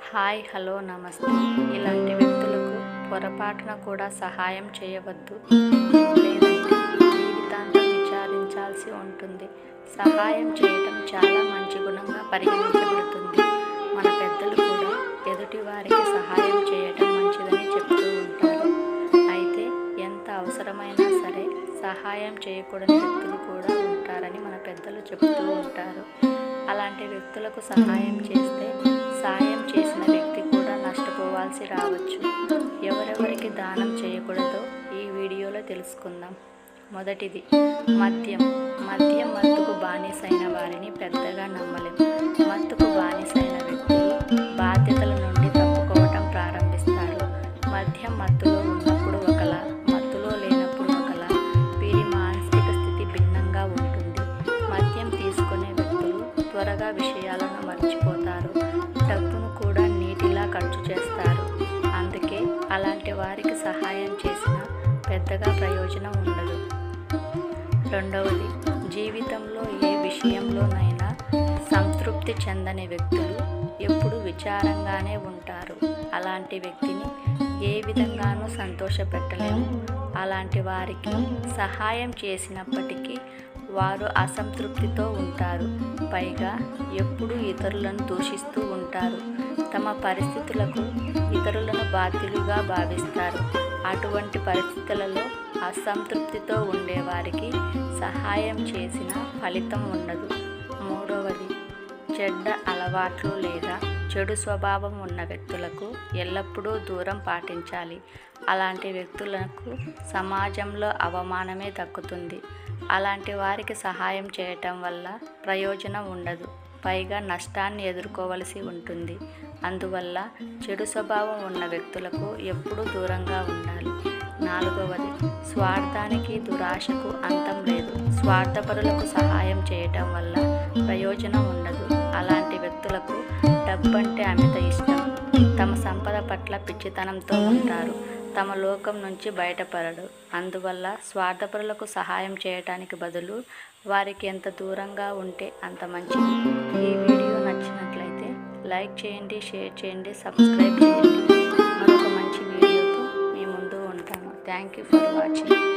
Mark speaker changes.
Speaker 1: Hi hello నమస్తే. ఇలాంటి వ్యక్తులకు పొరపాటున కూడా సహాయం చేయవద్దు, లేదంటే జీవితాంతం విచారించాల్సి ఉంటుంది. సహాయం చేయటం చాలా మంచి గుణంగా పరిగణించబడుతుంది. మన పెద్దలు కూడా ఎదుటి వారికి సహాయం చేయటం మంచిదని చెప్తూ ఉంటారు. అయితే ఎంత అవసరమైనా సరే సహాయం చేయకూడని వ్యక్తులు కూడా ఉంటారని మన పెద్దలు చెప్తూ ఉంటారు. అలాంటి వ్యక్తులకు సహాయం చేస్తే సాయం చేసిన వ్యక్తి కూడా నష్టపోవాల్సి రావచ్చు. ఎవరెవరికి దానం చేయకూడదో ఈ వీడియోలో తెలుసుకుందాం. మొదటిది మద్యం. మద్యం మత్తుకు బానిసైన వారిని పెద్దగా నమ్మలేం. మత్తుకు బానిసైన వ్యక్తులు బాధ్యతల నుండి తప్పుకోవటం ప్రారంభిస్తారు. మద్యం మత్తులో ఉన్నప్పుడు ఒకలా, మత్తులో లేనప్పుడు ఒకలా. వీరి మానసిక స్థితి భిన్నంగా ఉంటుంది. మద్యం తీసుకునే వ్యక్తులు త్వరగా విషయాలను మర్చిపోతారు. డబ్బును కూడా నీటిలా ఖర్చు చేస్తారు. అందుకే అలాంటి వారికి సహాయం చేసినా పెద్దగా ప్రయోజనం ఉండదు. రెండవది, జీవితంలో ఏ విషయంలోనైనా సంతృప్తి చెందని వ్యక్తులు ఎప్పుడు విచారంగానే ఉంటారు. అలాంటి వ్యక్తిని ఏ విధంగానూ సంతోషపెట్టలేము. అలాంటి వారికి సహాయం చేసినప్పటికీ వారు అసంతృప్తితో ఉంటారు. పైగా ఎప్పుడూ ఇతరులను దూషిస్తూ ఉంటారు. తమ పరిస్థితులకు ఇతరులను బాధ్యులుగా భావిస్తారు. అటువంటి పరిస్థితులలో అసంతృప్తితో ఉండేవారికి సహాయం చేసిన ఫలితం ఉండదు. మూడవది, చెడ్డ అలవాట్లు లేదా చెడు స్వభావం ఉన్న వ్యక్తులకు ఎల్లప్పుడూ దూరం పాటించాలి. అలాంటి వ్యక్తులకు సమాజంలో అవమానమే దక్కుతుంది. అలాంటి వారికి సహాయం చేయటం వల్ల ప్రయోజనం ఉండదు, పైగా నష్టాన్ని ఎదుర్కోవలసి ఉంటుంది. అందువల్ల చెడు స్వభావం ఉన్న వ్యక్తులకు ఎప్పుడూ దూరంగా ఉండాలి. నాలుగవది, స్వార్థానికి దురాశకు అంతం లేదు. స్వార్థపరులకు సహాయం చేయటం వల్ల ప్రయోజనం ఉండదు. అలాంటి వ్యక్తులకు డబ్బంటే అమిత ఇష్టం. తమ సంపద పట్ల పిచ్చితనంతో ఉంటారు. తమ లోకం నుంచి బయటపడడు. అందువల్ల స్వార్థపరులకు సహాయం చేయటానికి బదులు వారికి ఎంత దూరంగా ఉంటే అంత మంచిది. ఈ వీడియో నచ్చినట్లయితే లైక్ చేయండి, షేర్ చేయండి, సబ్స్క్రైబ్ చేయండి. మరొక మంచి వీడియోతో మీ ముందు ఉంటాను. Thank you for watching.